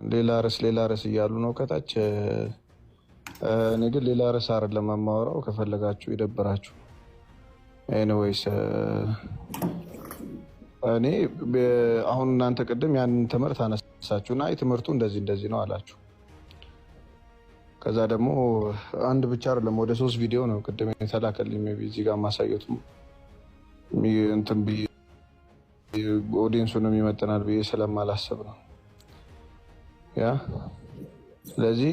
ሌላ ርዕስ እያሉ ነው ከታች። እኔ ግን ሌላ ርዕስ አይደለም የማወራው፣ ከፈለጋችሁ ይደብራችሁ። ኤኒዌይስ እኔ አሁን እናንተ ቅድም ያንን ትምህርት አነሳችሁና ትምህርቱ እንደዚህ እንደዚህ ነው አላችሁ። ከዛ ደግሞ አንድ ብቻ አይደለም ወደ 3 ቪዲዮ ነው ቅድም የተላከልኝ። ሜይ ቢ እዚህ ጋር ማሳየቱ እንትን ኦዲየንሱንም ይመጥናል ብዬ ስለማላስብ ነው። ያ ስለዚህ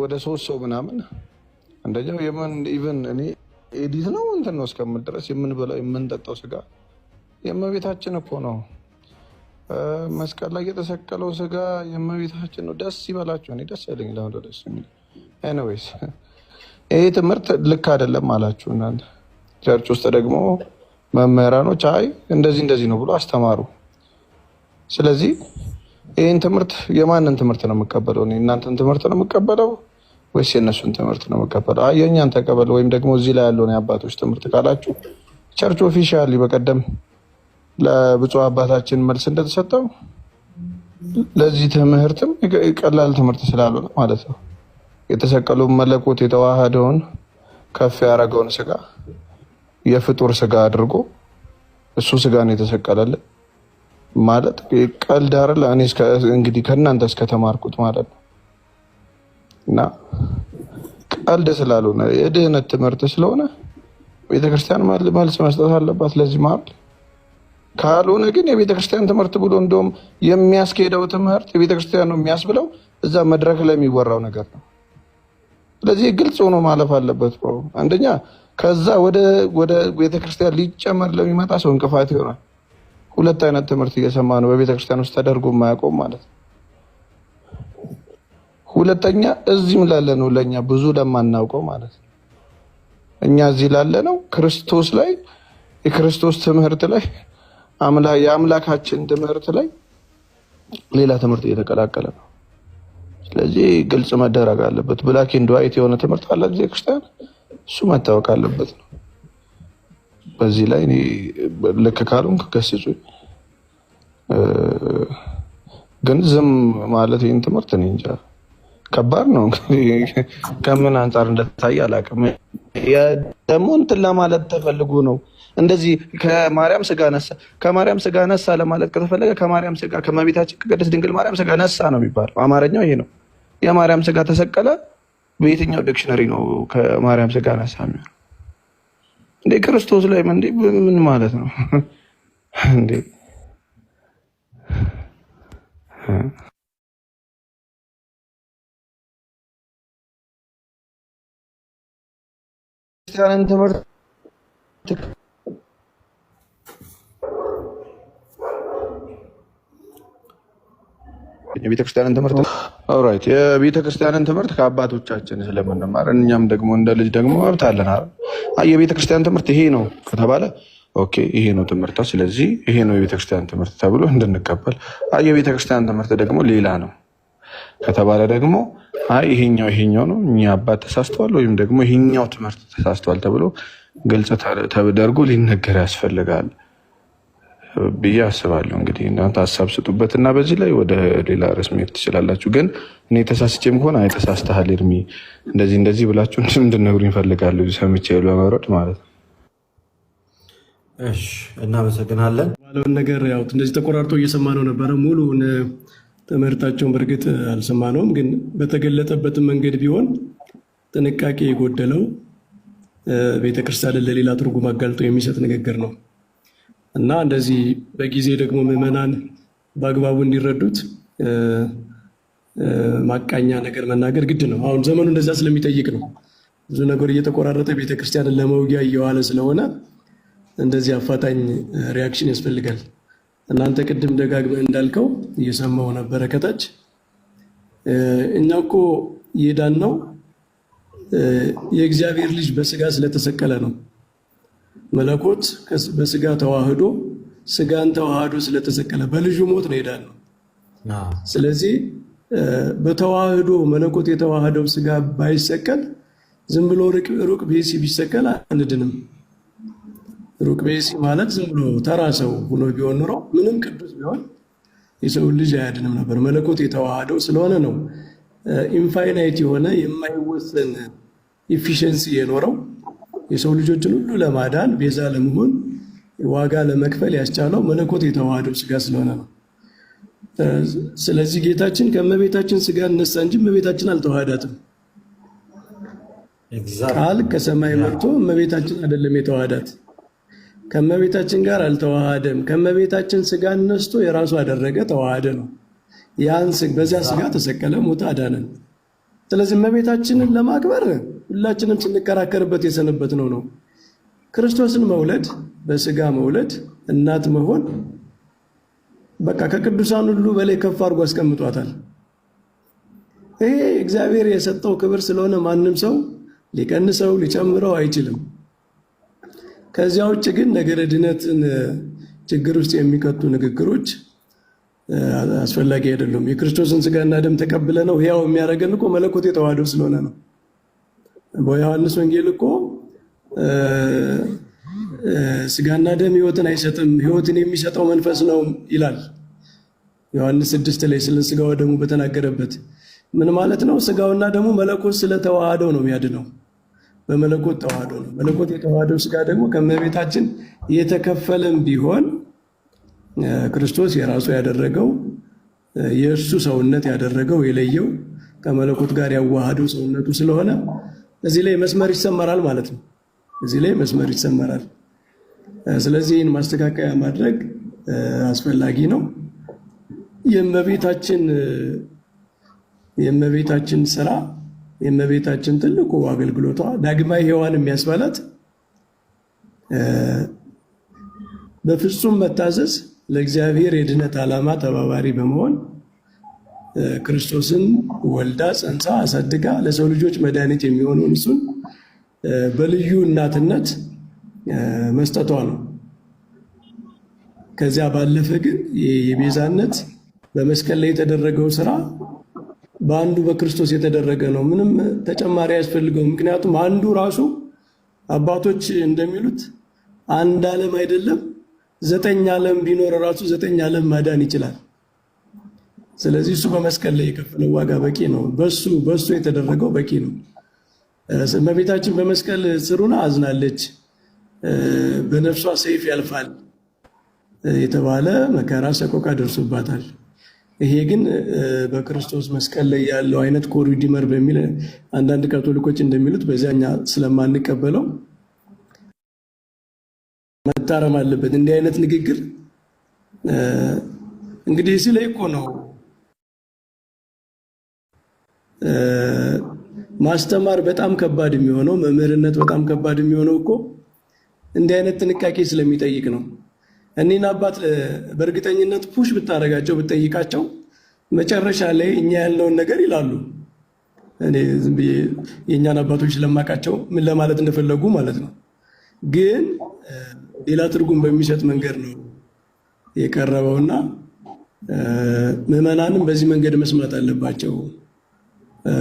ወደ 3 ሰው ምናምን እንደኛው ኢቨን እኔ ኤዲት ነው እንትን ነው እስከምል ድረስ የምንበላው የምንጠጣው ስጋ የእመቤታችን እኮ ነው። መስቀል ላይ የተሰቀለው ስጋ የእመቤታችን ነው። ደስ ይበላችሁ። እኔ ደስ አይለኝ ለምን ደስ የሚል። ኤኒዌይስ ይሄ ትምህርት ልክ አይደለም አላችሁ እናንተ። ቸርች ውስጥ ደግሞ መምህራኖች አይ እንደዚህ ነው ብሎ አስተማሩ። ስለዚህ ይህን ትምህርት የማንን ትምህርት ነው የምቀበለው? እናንተን ትምህርት ነው የምቀበለው ወይስ የእነሱን ትምህርት ነው የምቀበለው? አይ የእኛን ተቀበል ወይም ደግሞ እዚህ ላይ ያለውን የአባቶች ትምህርት ካላችሁ ቸርች ኦፊሻሊ በቀደም ለብፁዕ አባታችን መልስ እንደተሰጠው ለዚህ ትምህርትም ቀላል ትምህርት ስላልሆነ ማለት ነው የተሰቀለው መለኮት የተዋሃደውን ከፍ ያደረገውን ስጋ የፍጡር ስጋ አድርጎ እሱ ስጋ ነው የተሰቀለልን ማለት ቀልድ አይደል? እኔ እንግዲህ ከእናንተ እስከተማርኩት ማለት ነው። እና ቀልድ ስላልሆነ የድህነት ትምህርት ስለሆነ ቤተክርስቲያን መልስ መስጠት አለባት ለዚህ ማለት ካልሆነ ግን የቤተክርስቲያን ትምህርት ብሎ እንደውም የሚያስኬደው ትምህርት የቤተክርስቲያን ነው የሚያስብለው እዛ መድረክ ላይ የሚወራው ነገር ነው። ስለዚህ ግልጽ ሆኖ ማለፍ አለበት። አንደኛ ከዛ ወደ ቤተክርስቲያን ሊጨመር ለሚመጣ ሰው እንቅፋት ይሆናል። 2 አይነት ትምህርት እየሰማ ነው በቤተክርስቲያን ውስጥ ተደርጎ የማያውቀው ማለት ነው። ሁለተኛ እዚህም ላለ ነው ለኛ ብዙ ለማናውቀው ማለት ነው። እኛ እዚህ ላለ ነው ክርስቶስ ላይ የክርስቶስ ትምህርት ላይ የአምላካችን ትምህርት ላይ ሌላ ትምህርት እየተቀላቀለ ነው። ስለዚህ ግልጽ መደረግ አለበት። ብላክ ኤንድ ዋይት የሆነ ትምህርት አለ ቤተክርስቲያን፣ እሱ መታወቅ አለበት ነው። በዚህ ላይ እኔ ልክ ካልሆንኩ ገስጹኝ። ግን ዝም ማለት ይህን ትምህርት እኔ እንጃ ከባድ ነው። ከምን አንጻር እንደታየ አላውቅም። ደግሞ እንትን ለማለት ተፈልጎ ነው እንደዚህ ከማርያም ስጋ ነሳ ለማለት ከተፈለገ ከማርያም ስጋ ከመቤታችን ከቅድስት ድንግል ማርያም ስጋ ነሳ ነው የሚባለው። አማርኛው ይሄ ነው። የማርያም ስጋ ተሰቀለ በየትኛው ዲክሽነሪ ነው ከማርያም ስጋ ነሳ የሚሆነው? እንዴ ክርስቶስ ላይ ምን ማለት ነው እንዴ? ክርስቲያንን ትምህርት የቤተክርስቲያንን ትምህርት ከአባቶቻችን ስለምንማር እኛም ደግሞ እንደ ልጅ ደግሞ መብት አለን አይደል? የቤተክርስቲያን ትምህርት ይሄ ነው ከተባለ ኦኬ ይሄ ነው ትምህርቷ፣ ስለዚህ ይሄ ነው የቤተክርስቲያን ትምህርት ተብሎ እንድንቀበል። የቤተክርስቲያን ትምህርት ደግሞ ሌላ ነው ከተባለ ደግሞ ይሄኛው ነው እኛ አባት ተሳስተዋል ወይም ደግሞ ይሄኛው ትምህርት ተሳስተዋል ተብሎ ግልጽ ተደርጎ ሊነገር ያስፈልጋል ብዬ አስባለሁ። እንግዲህ እናንተ ሀሳብ ስጡበት እና በዚህ ላይ ወደ ሌላ ርዕስ መሄድ ትችላላችሁ። ግን እኔ ተሳስቼም ከሆነ ተሳስተሃል ኤርሚ እንደዚህ ብላችሁ እንድትነግሩኝ እፈልጋለሁ፣ ሰምቼ ለመውረድ ማለት ነው። እሺ እናመሰግናለን። ባለውን ነገር ያው እንደዚህ ተቆራርጦ እየሰማነው ነበረ። ሙሉውን ትምህርታቸውን በእርግጥ አልሰማነውም፣ ግን በተገለጠበትም መንገድ ቢሆን ጥንቃቄ የጎደለው ቤተክርስቲያንን ለሌላ ትርጉም አጋልጦ የሚሰጥ ንግግር ነው እና እንደዚህ በጊዜ ደግሞ ምዕመናን በአግባቡ እንዲረዱት ማቃኛ ነገር መናገር ግድ ነው። አሁን ዘመኑ እንደዛ ስለሚጠይቅ ነው። ብዙ ነገር እየተቆራረጠ ቤተክርስቲያንን ለመውጊያ እየዋለ ስለሆነ እንደዚህ አፋጣኝ ሪያክሽን ያስፈልጋል። እናንተ ቅድም ደጋግመህ እንዳልከው እየሰማው ነበረ ከታች። እኛ እኮ የዳነው የእግዚአብሔር ልጅ በስጋ ስለተሰቀለ ነው። መለኮት በስጋ ተዋህዶ ስጋን ተዋህዶ ስለተሰቀለ በልጁ ሞት ነው የዳነው። ስለዚህ በተዋህዶ መለኮት የተዋህደው ስጋ ባይሰቀል ዝም ብሎ ሩቅ ብእሲ ቢሰቀል አንድንም። ሩቅ ብእሲ ማለት ዝም ብሎ ተራ ሰው ሆኖ ቢሆን ኖሮ ምንም ቅዱስ ቢሆን የሰው ልጅ አያድንም ነበር። መለኮት የተዋሃደው ስለሆነ ነው ኢንፋይናይት የሆነ የማይወሰን ኢፊሽንሲ የኖረው የሰው ልጆችን ሁሉ ለማዳን ቤዛ ለመሆን ዋጋ ለመክፈል ያስቻለው መለኮት የተዋሃደው ስጋ ስለሆነ ነው። ስለዚህ ጌታችን ከእመቤታችን ስጋ እነሳ እንጂ እመቤታችን አልተዋሃዳትም። ቃል ከሰማይ መጥቶ እመቤታችን አይደለም የተዋሃዳት፣ ከእመቤታችን ጋር አልተዋሃደም። ከእመቤታችን ስጋ ነስቶ የራሱ አደረገ፣ ተዋሃደ ነው። ያን በዚያ ስጋ ተሰቀለ፣ ሞተ፣ አዳነን። ስለዚህ እመቤታችንን ለማክበር ሁላችንም ስንከራከርበት የሰነበት ነው። ክርስቶስን መውለድ፣ በስጋ መውለድ፣ እናት መሆን በቃ ከቅዱሳን ሁሉ በላይ ከፍ አድርጎ አስቀምጧታል። ይሄ እግዚአብሔር የሰጠው ክብር ስለሆነ ማንም ሰው ሊቀንሰው ሊጨምረው አይችልም። ከዚያ ውጭ ግን ነገረ ድነትን ችግር ውስጥ የሚከቱ ንግግሮች አስፈላጊ አይደሉም። የክርስቶስን ስጋና ደም ተቀብለ ነው ሕያው የሚያደርገን እኮ መለኮት የተዋሃደው ስለሆነ ነው። በዮሐንስ ወንጌል እኮ ስጋና ደም ሕይወትን አይሰጥም፣ ሕይወትን የሚሰጠው መንፈስ ነው ይላል። ዮሐንስ 6 ላይ ስለ ስጋው ደሙ በተናገረበት ምን ማለት ነው? ስጋውና ደሙ መለኮት ስለተዋሃደው ነው የሚያድነው። በመለኮት ተዋህዶ ነው። መለኮት የተዋሃደው ስጋ ደግሞ ከእመቤታችን የተከፈለም ቢሆን ክርስቶስ የራሱ ያደረገው የእርሱ ሰውነት ያደረገው የለየው ከመለኮት ጋር ያዋሃደው ሰውነቱ ስለሆነ እዚህ ላይ መስመር ይሰመራል ማለት ነው። እዚህ ላይ መስመር ይሰመራል። ስለዚህ ይህን ማስተካከያ ማድረግ አስፈላጊ ነው። የእመቤታችን ስራ የእመቤታችን ትልቁ አገልግሎቷ ዳግማዊ ሔዋን የሚያስባላት በፍጹም መታዘዝ ለእግዚአብሔር የድነት ዓላማ ተባባሪ በመሆን ክርስቶስን ወልዳ ጸንሳ አሳድጋ ለሰው ልጆች መድኃኒት የሚሆነውን እሱን በልዩ እናትነት መስጠቷ ነው። ከዚያ ባለፈ ግን የቤዛነት በመስቀል ላይ የተደረገው ስራ በአንዱ በክርስቶስ የተደረገ ነው። ምንም ተጨማሪ ያስፈልገው። ምክንያቱም አንዱ ራሱ አባቶች እንደሚሉት አንድ ዓለም አይደለም 9 ዓለም ቢኖር ራሱ 9 ዓለም ማዳን ይችላል። ስለዚህ እሱ በመስቀል ላይ የከፈለው ዋጋ በቂ ነው። በሱ የተደረገው በቂ ነው። እመቤታችን በመስቀል ስሩና አዝናለች፣ በነፍሷ ሰይፍ ያልፋል የተባለ መከራ ሰቆቃ ደርሶባታል። ይሄ ግን በክርስቶስ መስቀል ላይ ያለው አይነት ኮሪዲመር በሚል አንዳንድ ካቶሊኮች እንደሚሉት በዚያኛ ስለማንቀበለው መታረም አለበት። እንዲህ አይነት ንግግር እንግዲህ እዚህ ላይ እኮ ነው ማስተማር በጣም ከባድ የሚሆነው፣ መምህርነት በጣም ከባድ የሚሆነው እኮ እንዲህ አይነት ጥንቃቄ ስለሚጠይቅ ነው። እኔን አባት በእርግጠኝነት ፑሽ ብታደርጋቸው ብትጠይቃቸው መጨረሻ ላይ እኛ ያለውን ነገር ይላሉ። እኔ ዝም ብዬ የእኛን አባቶች ስለማውቃቸው ምን ለማለት እንደፈለጉ ማለት ነው። ግን ሌላ ትርጉም በሚሰጥ መንገድ ነው የቀረበውና ምዕመናንም በዚህ መንገድ መስማት አለባቸው።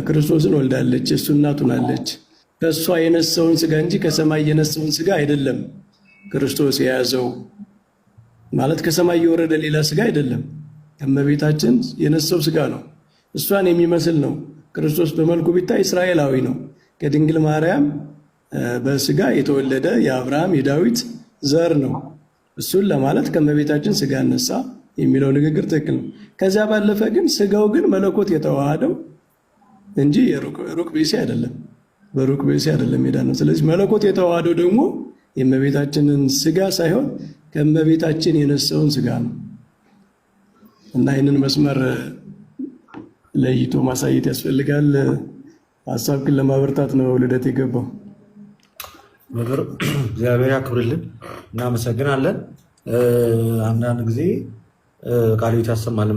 ክርስቶስን ወልዳለች፣ እሱ እናቱ ናለች። ከእሷ የነሳውን ስጋ እንጂ ከሰማይ የነሳውን ስጋ አይደለም ክርስቶስ የያዘው። ማለት ከሰማይ የወረደ ሌላ ስጋ አይደለም። ከእመቤታችን የነሳው ስጋ ነው። እሷን የሚመስል ነው። ክርስቶስ በመልኩ ቢታይ እስራኤላዊ ነው። ከድንግል ማርያም በስጋ የተወለደ የአብርሃም የዳዊት ዘር ነው። እሱን ለማለት ከእመቤታችን ስጋ ነሳ የሚለው ንግግር ትክክል ነው። ከዚያ ባለፈ ግን ስጋው ግን መለኮት የተዋሃደው እንጂ ሩቅ ብእሲ አይደለም። በሩቅ ብእሲ አይደለም ሄዳነው። ስለዚህ መለኮት የተዋሃደው ደግሞ የእመቤታችንን ስጋ ሳይሆን ከእመቤታችን የነሳውን ስጋ ነው እና ይህንን መስመር ለይቶ ማሳየት ያስፈልጋል። ሀሳብ ግን ለማበርታት ነው ልደት የገባው። እግዚአብሔር ያክብርልን፣ እናመሰግናለን። አንዳንድ ጊዜ ቃል ያሰማል።